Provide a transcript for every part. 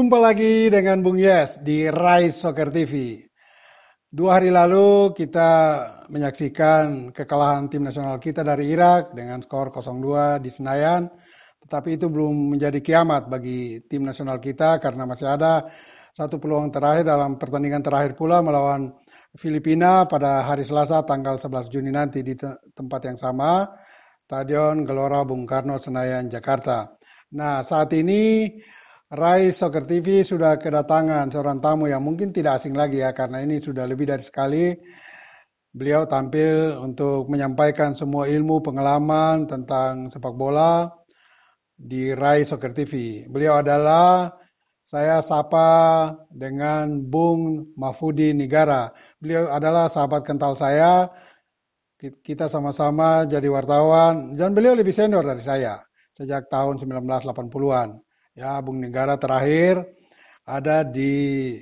Jumpa lagi dengan Bung Yes di Rise Soccer TV. 2 hari lalu kita menyaksikan kekalahan tim nasional kita dari Irak dengan skor 0-2 di Senayan. Tetapi itu belum menjadi kiamat bagi tim nasional kita karena masih ada satu peluang terakhir dalam pertandingan terakhir pula melawan Filipina pada hari Selasa tanggal 11 Juni nanti di tempat yang sama, Stadion Gelora Bung Karno Senayan, Jakarta. Nah, saat ini Rai Soccer TV sudah kedatangan seorang tamu yang mungkin tidak asing lagi ya, karena ini sudah lebih dari sekali beliau tampil untuk menyampaikan semua ilmu pengalaman tentang sepak bola di Rai Soccer TV. Beliau adalah, saya sapa dengan Bung Mahfudi Nigara. Beliau adalah sahabat kental saya, kita sama-sama jadi wartawan, dan beliau lebih senior dari saya sejak tahun 1980-an. Ya, Bung Negara terakhir ada di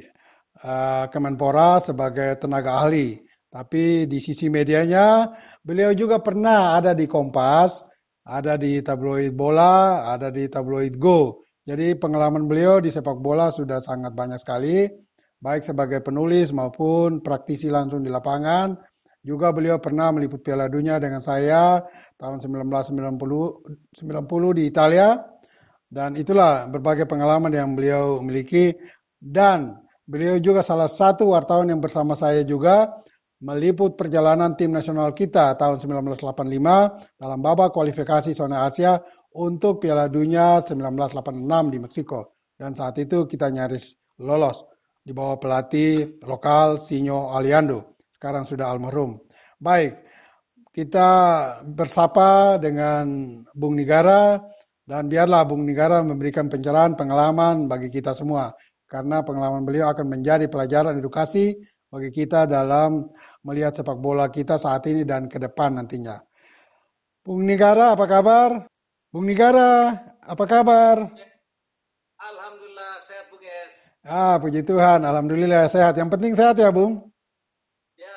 Kemenpora sebagai tenaga ahli. Tapi di sisi medianya, beliau juga pernah ada di Kompas, ada di tabloid bola, ada di tabloid Go. Jadi pengalaman beliau di sepak bola sudah sangat banyak sekali, baik sebagai penulis maupun praktisi langsung di lapangan. Juga beliau pernah meliput Piala Dunia dengan saya tahun 1990 di Italia. Dan itulah berbagai pengalaman yang beliau miliki. Dan beliau juga salah satu wartawan yang bersama saya juga meliput perjalanan tim nasional kita tahun 1985 dalam babak kualifikasi zona Asia untuk Piala Dunia 1986 di Meksiko. Dan saat itu kita nyaris lolos di bawah pelatih lokal Sinyo Aliando. Sekarang sudah almarhum. Baik, kita bersapa dengan Bung Nigara. Dan biarlah Bung Nigara memberikan pencerahan pengalaman bagi kita semua. Karena pengalaman beliau akan menjadi pelajaran edukasi bagi kita dalam melihat sepak bola kita saat ini dan ke depan nantinya. Bung Nigara, apa kabar? Bung Nigara, apa kabar? Alhamdulillah sehat Bung Yes. Puji Tuhan, alhamdulillah sehat. Yang penting sehat ya, Bung? Ya,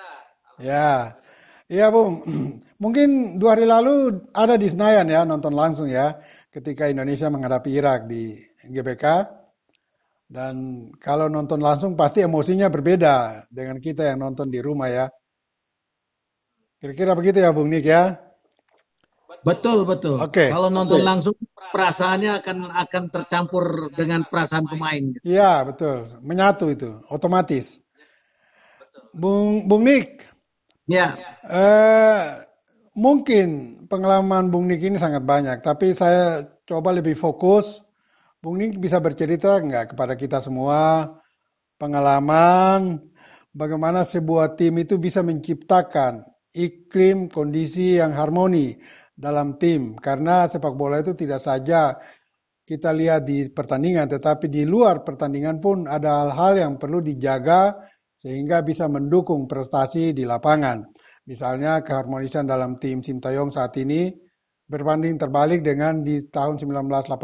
Ya. Iya, Bung. Mungkin 2 hari lalu ada di Senayan ya, nonton langsung ya, ketika Indonesia menghadapi Irak di GBK. Dan kalau nonton langsung pasti emosinya berbeda dengan kita yang nonton di rumah ya. Kira-kira begitu ya, Bung Nik ya? betul betul. Oke. Kalau nonton langsung perasaannya akan tercampur dengan perasaan pemain. Iya, betul. Menyatu itu, otomatis. Bung Nik, Ya, eh, mungkin pengalaman Bung Nik ini sangat banyak, tapi saya coba lebih fokus. Bung Nik bisa bercerita nggak kepada kita semua pengalaman bagaimana sebuah tim itu bisa menciptakan iklim kondisi yang harmoni dalam tim, karena sepak bola itu tidak saja kita lihat di pertandingan, tetapi di luar pertandingan pun ada hal-hal yang perlu dijaga sehingga bisa mendukung prestasi di lapangan. Misalnya keharmonisan dalam tim Sintayong saat ini berbanding terbalik dengan di tahun 1985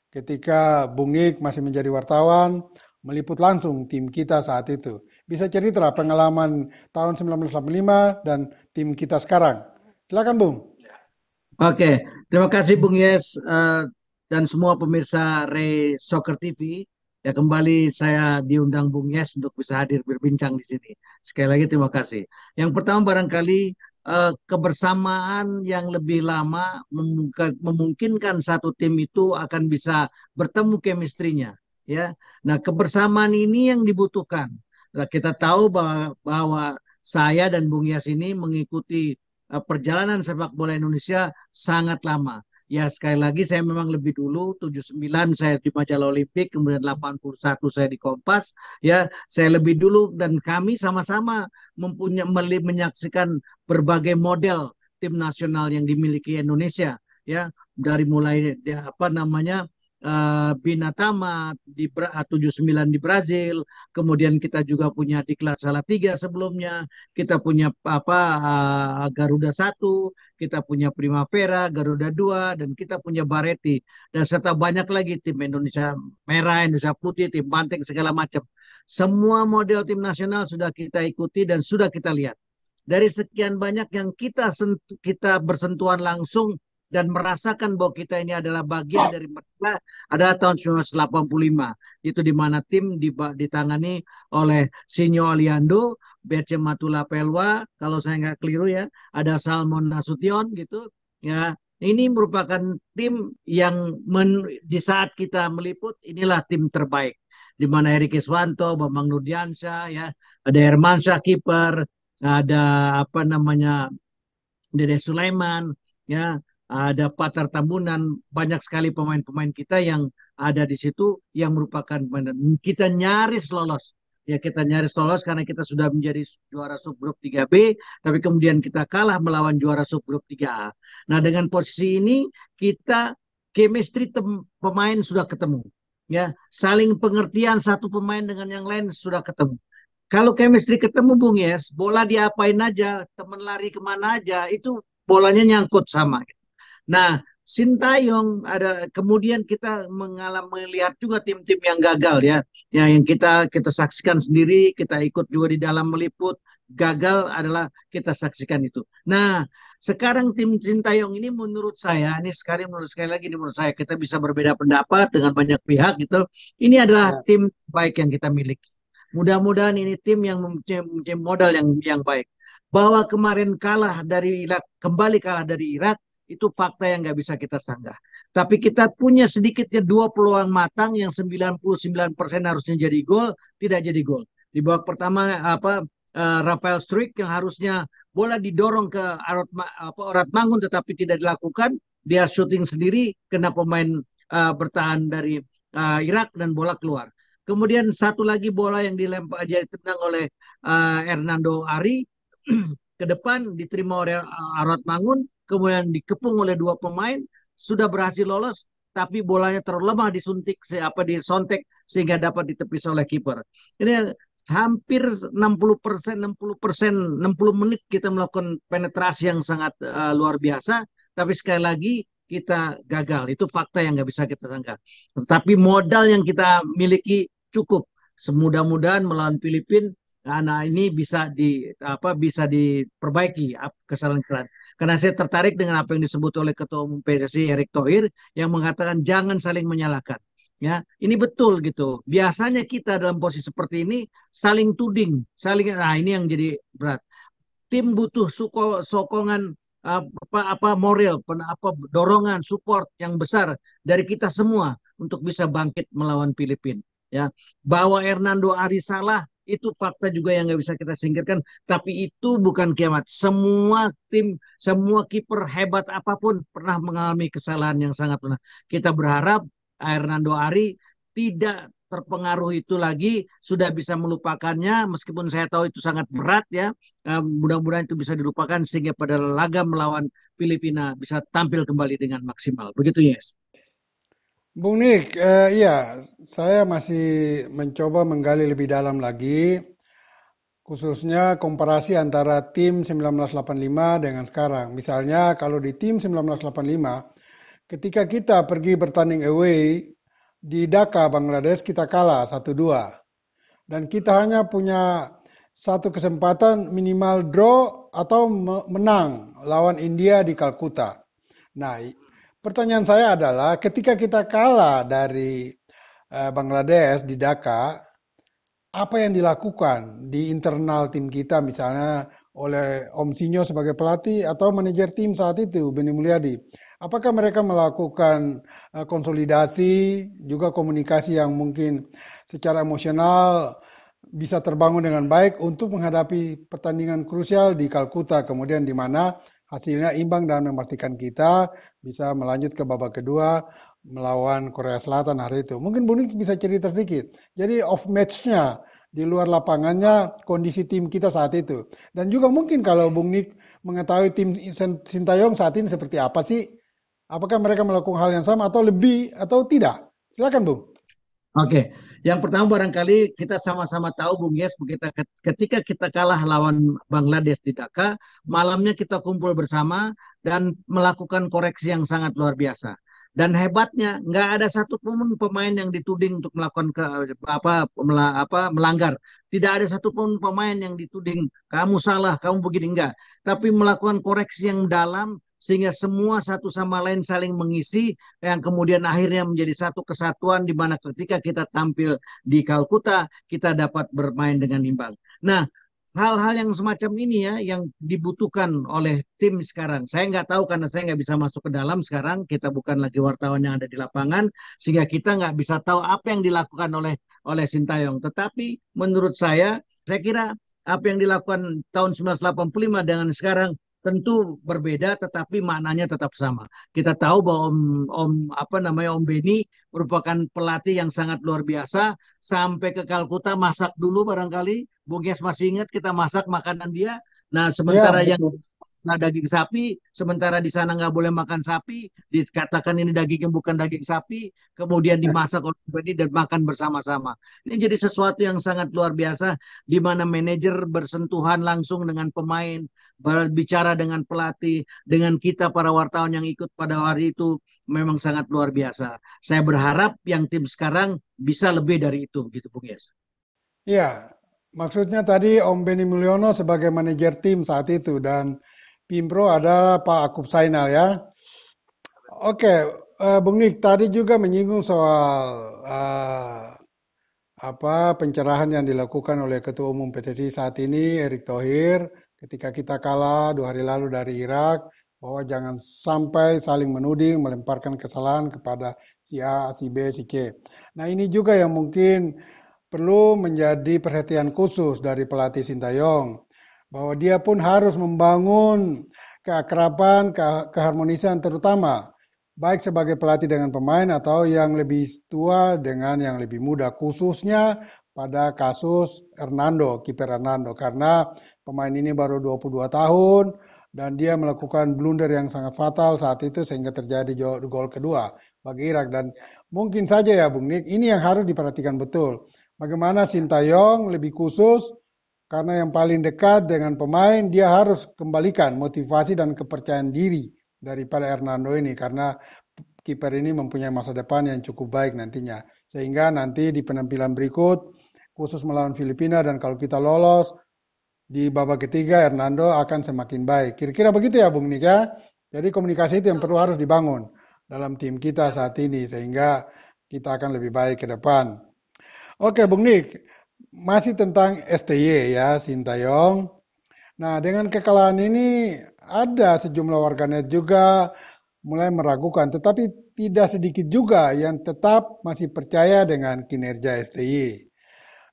ketika Bung Nik masih menjadi wartawan meliput langsung tim kita saat itu. Bisa cerita pengalaman tahun 1985 dan tim kita sekarang. Silakan Bung. oke. Terima kasih Bung Yes dan semua pemirsa Ray Soccer TV. Ya kembali saya diundang Bung Yes untuk bisa hadir berbincang di sini. Sekali lagi terima kasih. Yang pertama barangkali kebersamaan yang lebih lama memungkinkan satu tim itu akan bisa bertemu chemistry-nya. Ya, nah kebersamaan ini yang dibutuhkan. Nah, kita tahu bahwa saya dan Bung Yes ini mengikuti perjalanan sepak bola Indonesia sangat lama. Ya sekali lagi saya memang lebih dulu 79 saya di Majalah Olimpik, kemudian 81 saya di Kompas. Ya, saya lebih dulu dan kami sama-sama menyaksikan berbagai model tim nasional yang dimiliki Indonesia. Ya, dari mulai apa namanya Binatama di 79 di Brazil, kemudian kita juga punya Diklat Salatiga sebelumnya, kita punya Garuda 1, kita punya Primavera, Garuda 2, dan kita punya Bareti, dan serta banyak lagi tim Indonesia Merah, Indonesia Putih, tim Banteng segala macam. Semua model tim nasional sudah kita ikuti dan sudah kita lihat. Dari sekian banyak yang kita bersentuhan langsung dan merasakan bahwa kita ini adalah bagian dari mereka adalah tahun 1985. Itu di mana tim ditangani oleh Sinyo Aliando, Bece Matula Pelwa, kalau saya nggak keliru ya, ada Salmon Nasution gitu. Ya, ini merupakan tim yang di saat kita meliput inilah tim terbaik. Di mana Erik Iswanto, Bambang Nurdiansyah, ya, ada Hermansyah kiper, ada apa namanya Dede Sulaiman, ya, ada Patar Tambunan, banyak sekali pemain-pemain kita yang ada di situ yang merupakan kita nyaris lolos. Ya kita nyaris lolos karena kita sudah menjadi juara subgrup 3B, tapi kemudian kita kalah melawan juara subgrup 3A. Nah dengan posisi ini kita chemistry pemain sudah ketemu. Ya, saling pengertian satu pemain dengan yang lain sudah ketemu. Kalau chemistry ketemu Bung Yes, bola diapain aja, temen lari kemana aja, itu bolanya nyangkut sama. Nah, Sintayong ada kemudian kita mengalami melihat juga tim-tim yang gagal ya, yang kita saksikan sendiri, kita ikut juga di dalam meliput, gagal adalah kita saksikan itu. Nah, sekarang tim Sintayong ini menurut saya, ini sekali lagi menurut saya kita bisa berbeda pendapat dengan banyak pihak gitu. Ini adalah Ya. tim baik yang kita miliki. Mudah-mudahan ini tim yang mempunyai modal yang baik. Bahwa kemarin kalah dari Irak, kembali kalah dari Irak, itu fakta yang nggak bisa kita sanggah. Tapi kita punya sedikitnya dua peluang matang yang 99% harusnya jadi gol, tidak jadi gol. Di babak pertama Rafael Struijk yang harusnya bola didorong ke Orat Mangun tetapi tidak dilakukan, dia syuting sendiri kena pemain bertahan dari Irak dan bola keluar. Kemudian satu lagi bola yang dilempar dia ditendang oleh Hernando Ari ke depan diterima oleh Arad Mangun, kemudian dikepung oleh dua pemain, sudah berhasil lolos, tapi bolanya terlalu lemah disontek sehingga dapat ditepis oleh kiper. Ini hampir 60%, 60%, 60 menit kita melakukan penetrasi yang sangat luar biasa, tapi sekali lagi kita gagal. Itu fakta yang nggak bisa kita sangka. Tetapi modal yang kita miliki cukup. Semudah-mudahan melawan Filipina, nah ini bisa diperbaiki kesalahan-kesalahan. Karena saya tertarik dengan apa yang disebut oleh Ketua Umum PSSI Erick Thohir yang mengatakan jangan saling menyalahkan. Ya, ini betul gitu. Biasanya kita dalam posisi seperti ini saling tuding, nah ini yang jadi berat. Tim butuh sokongan moral, dorongan, support yang besar dari kita semua untuk bisa bangkit melawan Filipina. Ya, bahwa Hernando Ari salah itu fakta juga yang nggak bisa kita singkirkan. Tapi itu bukan kiamat. Semua tim, semua kiper hebat apapun pernah mengalami kesalahan yang sangat benar. Kita berharap Hernando Ari tidak terpengaruh itu lagi, sudah bisa melupakannya meskipun saya tahu itu sangat berat ya. Mudah-mudahan itu bisa dilupakan sehingga pada laga melawan Filipina bisa tampil kembali dengan maksimal. Begitu Yes. Bung Nik, iya, saya masih mencoba menggali lebih dalam lagi, khususnya komparasi antara tim 1985 dengan sekarang. Misalnya kalau di tim 1985, ketika kita pergi bertanding away di Dhaka, Bangladesh, kita kalah 1-2. Dan kita hanya punya satu kesempatan minimal draw atau menang lawan India di Kalkuta. Nah, pertanyaan saya adalah ketika kita kalah dari Bangladesh di Dhaka, apa yang dilakukan di internal tim kita misalnya oleh Om Sinyo sebagai pelatih atau manajer tim saat itu, Beni Mulyadi? Apakah mereka melakukan konsolidasi, juga komunikasi yang mungkin secara emosional bisa terbangun dengan baik untuk menghadapi pertandingan krusial di Kalkuta, kemudian di mana hasilnya imbang dan memastikan kita bisa melanjut ke babak kedua melawan Korea Selatan hari itu. Mungkin Bu Nik bisa cerita sedikit. Jadi off match-nya di luar lapangannya kondisi tim kita saat itu. Dan juga mungkin kalau Bung Nik mengetahui tim Sintayong saat ini seperti apa sih? Apakah mereka melakukan hal yang sama atau lebih atau tidak? Silakan Bung. Oke, yang pertama barangkali kita sama-sama tahu Bung Yes, ketika kita kalah lawan Bangladesh di Dhaka, malamnya kita kumpul bersama dan melakukan koreksi yang sangat luar biasa. Dan hebatnya nggak ada satupun pemain yang dituding untuk melakukan melanggar. Tidak ada satupun pemain yang dituding kamu salah, kamu begini enggak. Tapi melakukan koreksi yang dalam sehingga semua satu sama lain saling mengisi yang kemudian akhirnya menjadi satu kesatuan di mana ketika kita tampil di Kalkuta kita dapat bermain dengan imbang. Nah, hal-hal yang semacam ini ya yang dibutuhkan oleh tim sekarang. Saya nggak tahu karena saya nggak bisa masuk ke dalam sekarang. Kita bukan lagi wartawan yang ada di lapangan, sehingga kita nggak bisa tahu apa yang dilakukan oleh Sintayong. Tetapi menurut saya kira apa yang dilakukan tahun 1985 dengan sekarang tentu berbeda, tetapi maknanya tetap sama. Kita tahu bahwa Om Beni merupakan pelatih yang sangat luar biasa. Sampai ke Kalkuta masak dulu barangkali. Bung Yes masih ingat kita masak makanan dia. Nah, Ya, sementara yang betul. nah daging sapi, sementara di sana nggak boleh makan sapi, dikatakan ini daging yang bukan daging sapi, kemudian dimasak oleh Beni dan makan bersama-sama. Ini jadi sesuatu yang sangat luar biasa, di mana manajer bersentuhan langsung dengan pemain, berbicara dengan pelatih, dengan kita para wartawan yang ikut pada hari itu, memang sangat luar biasa. Saya berharap yang tim sekarang bisa lebih dari itu, gitu Bung Yes. Iya, maksudnya tadi Om Beni Mulyono sebagai manajer tim saat itu dan Pimpro adalah Pak Akub Sainal ya. Oke, Bung Nik tadi juga menyinggung soal apa pencerahan yang dilakukan oleh Ketua Umum PSSI saat ini Erick Thohir ketika kita kalah 2 hari lalu dari Irak bahwa jangan sampai saling menuding melemparkan kesalahan kepada si A, si B, si C. Nah ini juga yang mungkin perlu menjadi perhatian khusus dari pelatih Sintayong bahwa dia pun harus membangun keakraban, keharmonisan terutama baik sebagai pelatih dengan pemain atau yang lebih tua dengan yang lebih muda, khususnya pada kasus Hernando, kiper Hernando, karena pemain ini baru 22 tahun dan dia melakukan blunder yang sangat fatal saat itu sehingga terjadi gol kedua bagi Irak dan mungkin saja ya Bung Nik, ini yang harus diperhatikan betul. Bagaimana Sintayong lebih khusus karena yang paling dekat dengan pemain dia harus kembalikan motivasi dan kepercayaan diri daripada Hernando ini karena kiper ini mempunyai masa depan yang cukup baik nantinya. Sehingga nanti di penampilan berikut khusus melawan Filipina dan kalau kita lolos di babak ketiga Hernando akan semakin baik. Kira-kira begitu ya Bung Nik ya. Jadi komunikasi itu yang perlu harus dibangun dalam tim kita saat ini sehingga kita akan lebih baik ke depan. Oke Bung Nik, masih tentang STY ya Sintayong. Nah, dengan kekalahan ini ada sejumlah warganet juga mulai meragukan, tetapi tidak sedikit juga yang tetap masih percaya dengan kinerja STY.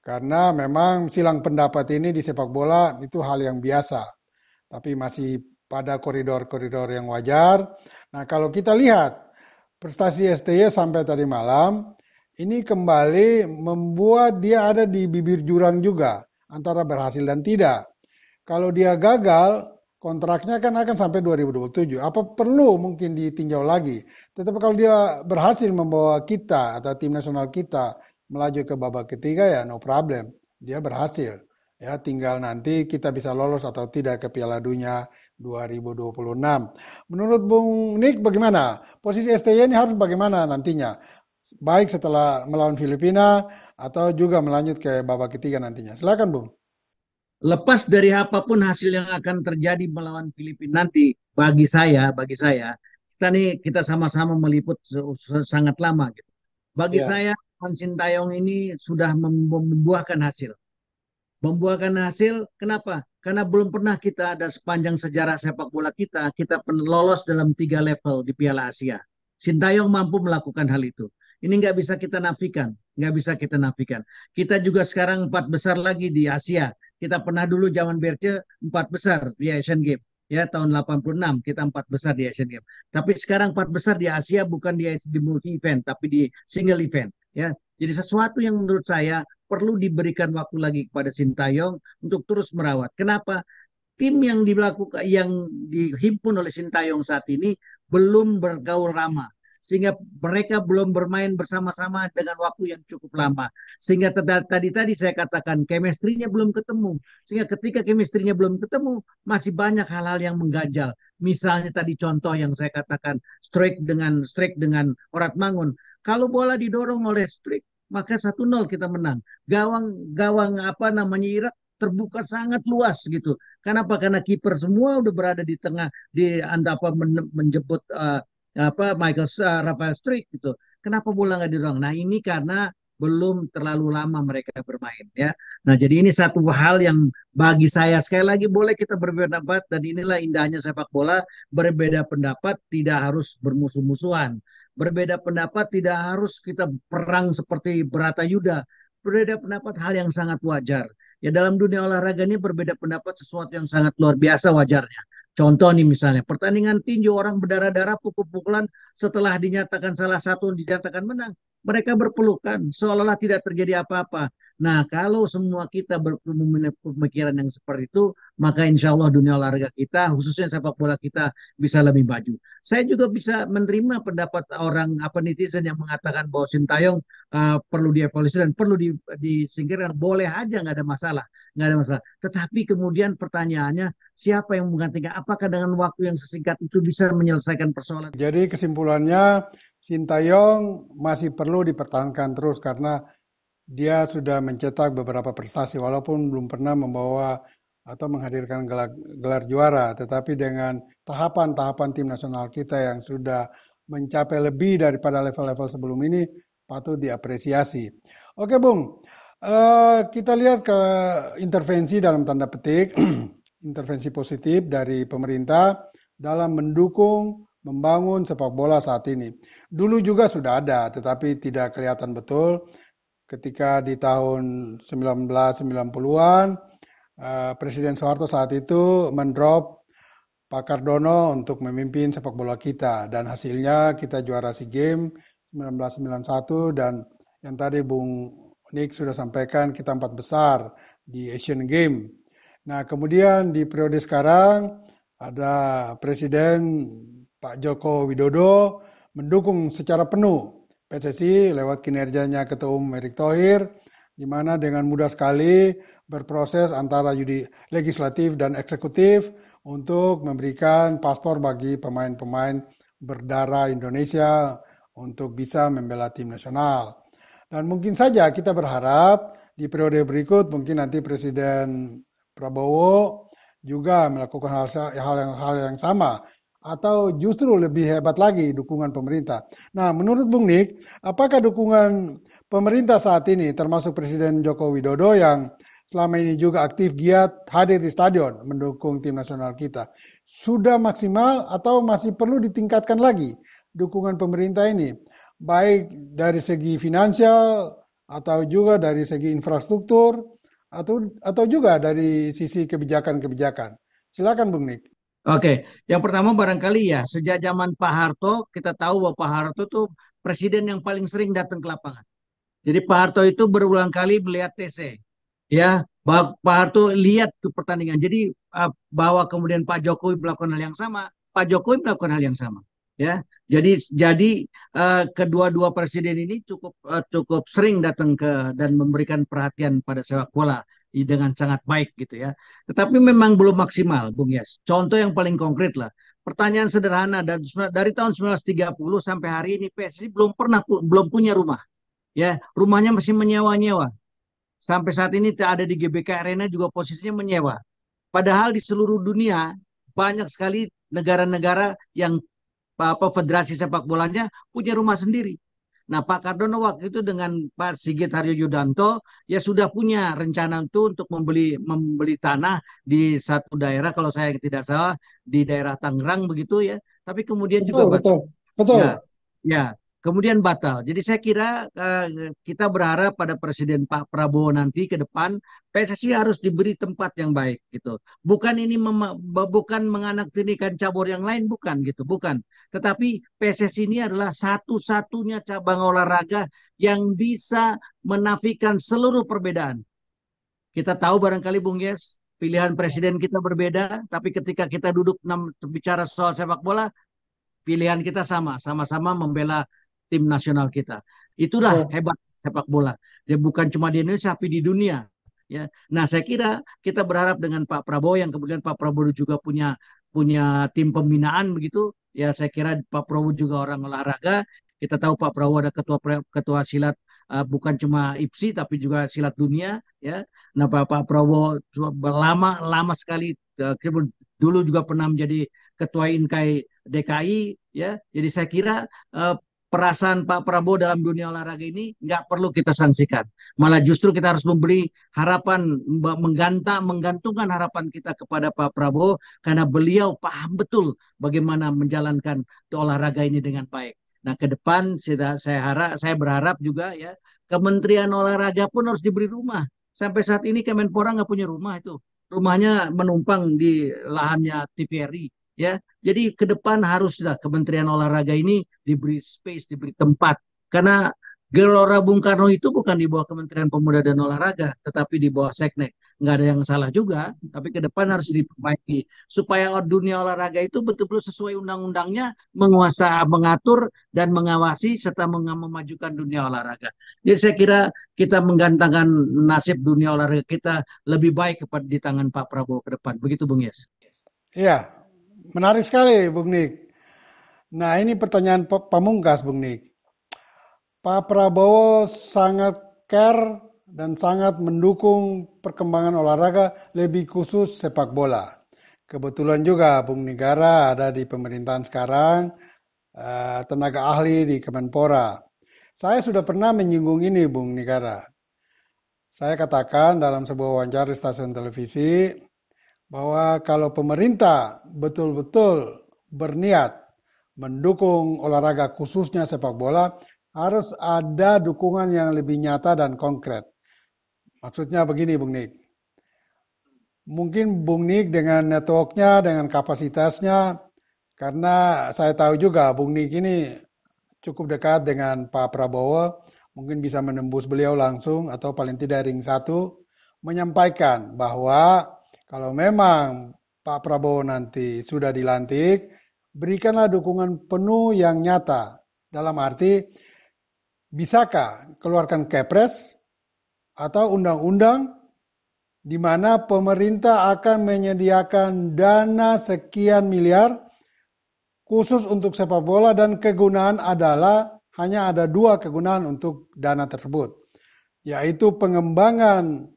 Karena memang silang pendapat ini di sepak bola itu hal yang biasa, tapi masih pada koridor-koridor yang wajar. Nah, kalau kita lihat prestasi STY sampai tadi malam, ini kembali membuat dia ada di bibir jurang juga, antara berhasil dan tidak. Kalau dia gagal, kontraknya kan akan sampai 2027. Apa perlu mungkin ditinjau lagi? Tetapi kalau dia berhasil membawa kita atau tim nasional kita melaju ke babak ketiga ya no problem. Dia berhasil. Ya, tinggal nanti kita bisa lolos atau tidak ke Piala Dunia 2026. Menurut Bung Nik bagaimana? Posisi STY ini harus bagaimana nantinya? Baik setelah melawan Filipina atau juga melanjut ke babak ketiga nantinya. Silakan Bung. Lepas dari apapun hasil yang akan terjadi melawan Filipina nanti, bagi saya, kita sama-sama meliput sangat lama. Gitu. Bagi Ya. saya, Sintayong ini sudah membuahkan hasil. Membuahkan hasil, kenapa? Karena belum pernah kita ada sepanjang sejarah sepak bola kita pernah lolos dalam 3 level di Piala Asia. Sintayong mampu melakukan hal itu. Ini nggak bisa kita nafikan, nggak bisa kita nafikan. Kita juga sekarang 4 besar lagi di Asia. Kita pernah dulu zaman Berce 4 besar di Asian Games. Ya tahun 86 kita 4 besar di Asian Games. Tapi sekarang 4 besar di Asia bukan di multi event, tapi di single event. Ya, jadi sesuatu yang menurut saya perlu diberikan waktu lagi kepada Sintayong untuk terus merawat. Kenapa? Tim yang dihimpun oleh Sintayong saat ini belum bergaul lama. Sehingga mereka belum bermain bersama-sama dengan waktu yang cukup lama. Sehingga tadi saya katakan chemistry-nya belum ketemu. Sehingga ketika chemistry-nya belum ketemu, masih banyak hal-hal yang mengganjal. Misalnya tadi contoh yang saya katakan, strike dengan Orat Mangun. Kalau bola didorong oleh strike, maka 1-0 kita menang. Gawang apa namanya Irak terbuka sangat luas gitu. Kenapa? Karena kiper semua udah berada di tengah, di anda apa menjemput apa Rafael Struijk gitu. Kenapa bola nggak didorong? Nah ini karena belum terlalu lama mereka bermain ya. Nah jadi ini satu hal yang bagi saya sekali lagi boleh kita berbeda pendapat dan inilah indahnya sepak bola, berbeda pendapat tidak harus bermusuh-musuhan. Berbeda pendapat tidak harus kita perang seperti Bharatayuda. Berbeda pendapat hal yang sangat wajar. Ya dalam dunia olahraga ini berbeda pendapat sesuatu yang sangat luar biasa wajarnya. Contoh nih misalnya pertandingan tinju orang berdarah-darah pukul-pukulan setelah dinyatakan salah satu dinyatakan menang. Mereka berpelukan seolah-olah tidak terjadi apa-apa. Nah kalau semua kita memiliki pemikiran yang seperti itu maka insya Allah dunia olahraga kita khususnya sepak bola kita bisa lebih maju. Saya juga bisa menerima pendapat orang apa netizen yang mengatakan bahwa Sintayong perlu dievaluasi dan perlu disingkirkan. Boleh aja nggak ada masalah, nggak ada masalah. Tetapi kemudian pertanyaannya siapa yang menggantikan? Apakah dengan waktu yang sesingkat itu bisa menyelesaikan persoalan? Jadi kesimpulannya Sintayong masih perlu dipertahankan terus karena dia sudah mencetak beberapa prestasi walaupun belum pernah membawa atau menghadirkan gelar juara, tetapi dengan tahapan-tahapan tim nasional kita yang sudah mencapai lebih daripada level-level sebelum ini patut diapresiasi. Oke Bung, kita lihat ke intervensi dalam tanda petik, intervensi positif dari pemerintah dalam mendukung membangun sepak bola saat ini. Dulu juga sudah ada, tetapi tidak kelihatan betul ketika di tahun 1990-an Presiden Soeharto saat itu mendrop Pak Kardono untuk memimpin sepak bola kita dan hasilnya kita juara SEA Games 1991 dan yang tadi Bung Nick sudah sampaikan kita 4 besar di Asian Games. Nah kemudian di periode sekarang ada Presiden Pak Joko Widodo mendukung secara penuh PSSI lewat kinerjanya Ketua Umum Erick Thohir, di mana dengan mudah sekali berproses antara legislatif dan eksekutif untuk memberikan paspor bagi pemain-pemain berdarah Indonesia untuk bisa membela tim nasional. Dan mungkin saja kita berharap di periode berikut mungkin nanti Presiden Prabowo juga melakukan hal yang sama atau justru lebih hebat lagi dukungan pemerintah. Nah, menurut Bung Nik, apakah dukungan pemerintah saat ini, termasuk Presiden Joko Widodo yang selama ini juga aktif giat hadir di stadion mendukung tim nasional kita, sudah maksimal atau masih perlu ditingkatkan lagi dukungan pemerintah ini, baik dari segi finansial atau juga dari segi infrastruktur atau juga dari sisi kebijakan-kebijakan. Silakan Bung Nik. Oke, yang pertama barangkali ya sejak zaman Pak Harto kita tahu bahwa Pak Harto itu presiden yang paling sering datang ke lapangan. Jadi Pak Harto itu berulang kali melihat TC, ya. Pak Harto lihat ke pertandingan. Jadi bahwa kemudian Pak Jokowi melakukan hal yang sama, Pak Jokowi melakukan hal yang sama, ya. Jadi kedua-dua presiden ini cukup sering datang ke dan memberikan perhatian pada sepak bola dengan sangat baik gitu ya. Tetapi memang belum maksimal, Bung Yes. Contoh yang paling konkret lah. Pertanyaan sederhana dari tahun 1930 sampai hari ini PSSI belum punya rumah. Ya, rumahnya masih menyewa-nyewa. Sampai saat ini ada di GBK Arena juga posisinya menyewa. Padahal di seluruh dunia banyak sekali negara-negara yang federasi sepak bolanya punya rumah sendiri. Nah, Pak Kardono waktu itu dengan Pak Sigit Haryo Yudanto ya sudah punya rencana itu untuk membeli tanah di satu daerah kalau saya tidak salah di daerah Tangerang begitu ya. Tapi kemudian juga Betul. ya, ya, kemudian batal. Jadi saya kira kita berharap pada Presiden Pak Prabowo nanti ke depan PSSI harus diberi tempat yang baik gitu. Bukan ini bukan menganaktirikan cabur yang lain bukan gitu, bukan. Tetapi PSSI ini adalah satu-satunya cabang olahraga yang bisa menafikan seluruh perbedaan. Kita tahu barangkali Bung Yes, pilihan presiden kita berbeda, tapi ketika kita duduk bicara soal sepak bola, pilihan kita sama-sama membela tim nasional kita. Itulah hebat sepak bola. Dia bukan cuma di Indonesia, tapi di dunia. Ya, nah saya kira kita berharap dengan Pak Prabowo yang kemudian Pak Prabowo juga punya tim pembinaan begitu. Ya saya kira Pak Prabowo juga orang olahraga. Kita tahu Pak Prabowo ada ketua silat bukan cuma IPSI tapi juga silat dunia ya. Nah, Pak Prabowo lama sekali dulu juga pernah menjadi ketua Inkai DKI ya. Jadi saya kira perasaan Pak Prabowo dalam dunia olahraga ini nggak perlu kita sanksikan. Malah justru kita harus memberi harapan, menggantungkan harapan kita kepada Pak Prabowo karena beliau paham betul bagaimana menjalankan olahraga ini dengan baik. Nah, ke depan saya berharap juga ya Kementerian Olahraga pun harus diberi rumah. Sampai saat ini Kemenpora nggak punya rumah itu. Rumahnya menumpang di lahannya TVRI ya. Jadi ke depan haruslah Kementerian Olahraga ini diberi space, diberi tempat. Karena Gelora Bung Karno itu bukan di bawah Kementerian Pemuda dan Olahraga, tetapi di bawah Seknek. Nggak ada yang salah juga, tapi ke depan harus diperbaiki. Supaya dunia olahraga itu betul-betul sesuai undang-undangnya, mengatur dan mengawasi serta memajukan dunia olahraga. Jadi saya kira kita menggantungkan nasib dunia olahraga kita lebih baik kepada di tangan Pak Prabowo ke depan. Begitu Bung Yes. Iya, menarik sekali Bung Nik. Nah ini pertanyaan pamungkas Bung Nik. Pak Prabowo sangat care dan sangat mendukung perkembangan olahraga lebih khusus sepak bola. Kebetulan juga Bung Nigara ada di pemerintahan sekarang, tenaga ahli di Kemenpora. Saya sudah pernah menyinggung ini Bung Nigara. Saya katakan dalam sebuah wawancara di stasiun televisi bahwa kalau pemerintah betul-betul berniat mendukung olahraga khususnya sepak bola, harus ada dukungan yang lebih nyata dan konkret. Maksudnya begini Bung Nik. Mungkin Bung Nik dengan networknya, dengan kapasitasnya, karena saya tahu juga Bung Nik ini cukup dekat dengan Pak Prabowo, mungkin bisa menembus beliau langsung atau paling tidak ring satu, menyampaikan bahwa kalau memang Pak Prabowo nanti sudah dilantik, berikanlah dukungan penuh yang nyata. Dalam arti, bisakah keluarkan kepres atau undang-undang di mana pemerintah akan menyediakan dana sekian miliar khusus untuk sepak bola dan kegunaan adalah hanya ada dua kegunaan untuk dana tersebut, yaitu pengembangan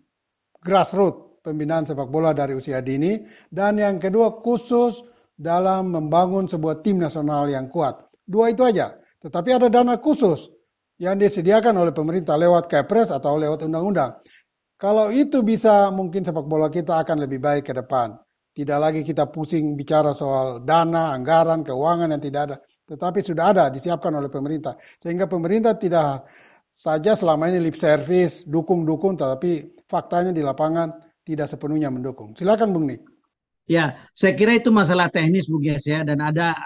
grassroots pembinaan sepak bola dari usia dini dan yang kedua khusus dalam membangun sebuah tim nasional yang kuat. Dua itu aja, tetapi ada dana khusus yang disediakan oleh pemerintah lewat Kepres atau lewat undang-undang. Kalau itu bisa, mungkin sepak bola kita akan lebih baik ke depan. Tidak lagi kita pusing bicara soal dana, anggaran, keuangan yang tidak ada. Tetapi sudah ada, disiapkan oleh pemerintah. Sehingga pemerintah tidak saja selama ini lip service, dukung-dukung, tetapi faktanya di lapangan tidak sepenuhnya mendukung. Silakan Bung Nik. Ya, saya kira itu masalah teknis Bu Gies ya, dan ada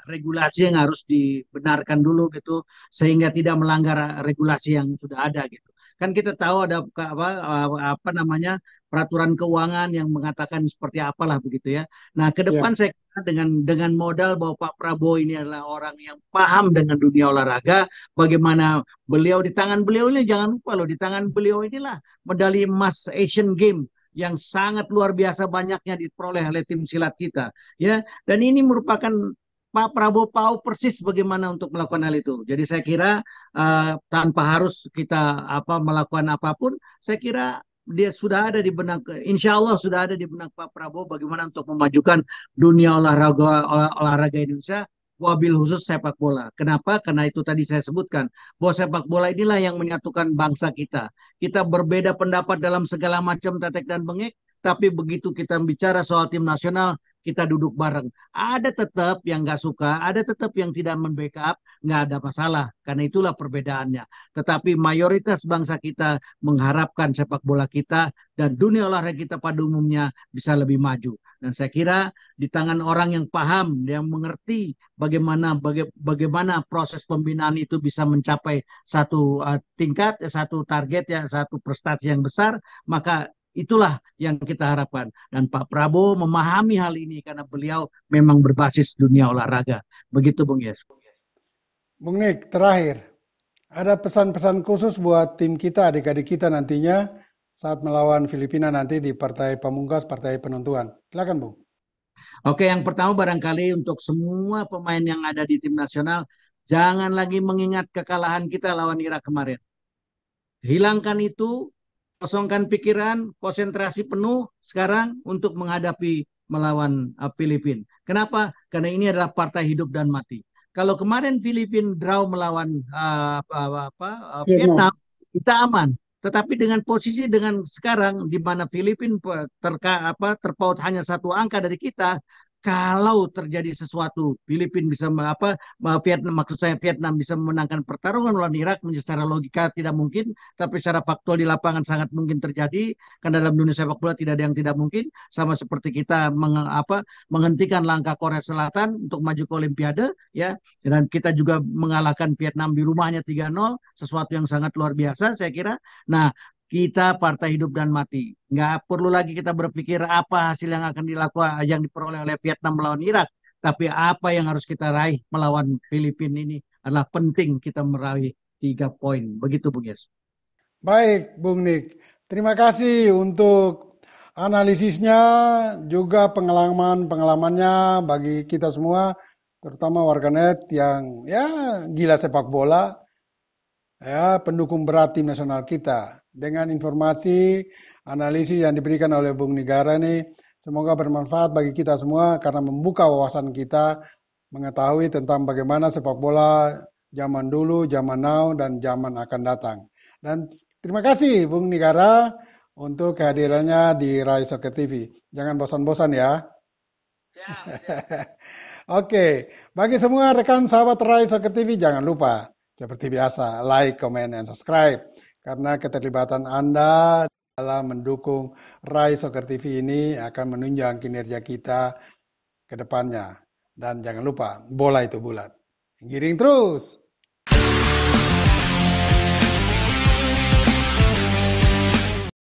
regulasi yang harus dibenarkan dulu gitu sehingga tidak melanggar regulasi yang sudah ada gitu. Kan kita tahu ada apa namanya peraturan keuangan yang mengatakan seperti apalah begitu ya. Nah, ke depan Ya. saya kira dengan modal bahwa Pak Prabowo ini adalah orang yang paham dengan dunia olahraga, bagaimana beliau di tangan beliau ini jangan lupa loh di tangan beliau inilah medali emas Asian Games yang sangat luar biasa banyaknya diperoleh oleh tim silat kita ya, dan ini merupakan Pak Prabowo tahu persis bagaimana untuk melakukan hal itu. Jadi saya kira tanpa harus kita melakukan apapun, saya kira dia sudah ada di benak, insya Allah sudah ada di benak Pak Prabowo bagaimana untuk memajukan dunia olahraga Indonesia, wabil khusus sepak bola. Kenapa? Karena itu tadi saya sebutkan bahwa sepak bola inilah yang menyatukan bangsa kita. Kita berbeda pendapat dalam segala macam tetek dan bengek, tapi begitu kita bicara soal tim nasional, kita duduk bareng. Ada tetap yang nggak suka, ada tetap yang tidak membackup, nggak ada masalah. Karena itulah perbedaannya. Tetapi mayoritas bangsa kita mengharapkan sepak bola kita dan dunia olahraga kita pada umumnya bisa lebih maju. Dan saya kira di tangan orang yang paham, yang mengerti bagaimana proses pembinaan itu bisa mencapai satu tingkat, satu target, ya, satu prestasi yang besar, maka itulah yang kita harapkan. Dan Pak Prabowo memahami hal ini karena beliau memang berbasis dunia olahraga. Begitu Bung Yes. Bung Nik, terakhir, ada pesan-pesan khusus buat tim kita, adik-adik kita nantinya saat melawan Filipina nanti di partai pamungkas, partai penentuan. Silakan Bung. Oke, yang pertama barangkali untuk semua pemain yang ada di tim nasional, jangan lagi mengingat kekalahan kita lawan Irak kemarin. Hilangkan itu, kosongkan pikiran, konsentrasi penuh sekarang untuk menghadapi melawan Filipina. Kenapa? Karena ini adalah partai hidup dan mati. Kalau kemarin Filipina draw melawan Vietnam, Vietnam. kita aman. Tetapi dengan posisi dengan sekarang di mana Filipina terpaut hanya satu angka dari kita, kalau terjadi sesuatu, Filipina bisa Vietnam, maksud saya Vietnam bisa memenangkan pertarungan melawan Irak, secara logika tidak mungkin, tapi secara faktual di lapangan sangat mungkin terjadi. Karena dalam dunia sepak bola tidak ada yang tidak mungkin. Sama seperti kita menghentikan langkah Korea Selatan untuk maju ke Olimpiade, ya. Dan kita juga mengalahkan Vietnam di rumahnya 3-0, sesuatu yang sangat luar biasa, saya kira. Nah, kita partai hidup dan mati. Nggak perlu lagi kita berpikir apa hasil yang akan dilakukan, yang diperoleh oleh Vietnam melawan Irak. Tapi apa yang harus kita raih melawan Filipina ini adalah penting kita meraih 3 poin. Begitu, Bung Yes. Baik, Bung Nik. Terima kasih untuk analisisnya, juga pengalamannya bagi kita semua, terutama warganet yang ya gila sepak bola, ya pendukung berat tim nasional kita. Dengan informasi, analisis yang diberikan oleh Bung Nigara ini, semoga bermanfaat bagi kita semua karena membuka wawasan kita mengetahui tentang bagaimana sepak bola zaman dulu, zaman now, dan zaman akan datang. Dan terima kasih Bung Nigara untuk kehadirannya di Rai Soccer TV. Jangan bosan-bosan ya. Oke, bagi semua rekan sahabat Rai Soccer TV, jangan lupa seperti biasa like, comment, and subscribe. Karena keterlibatan Anda dalam mendukung Rai Soccer TV ini akan menunjang kinerja kita ke depannya. Dan jangan lupa, bola itu bulat. Giring terus!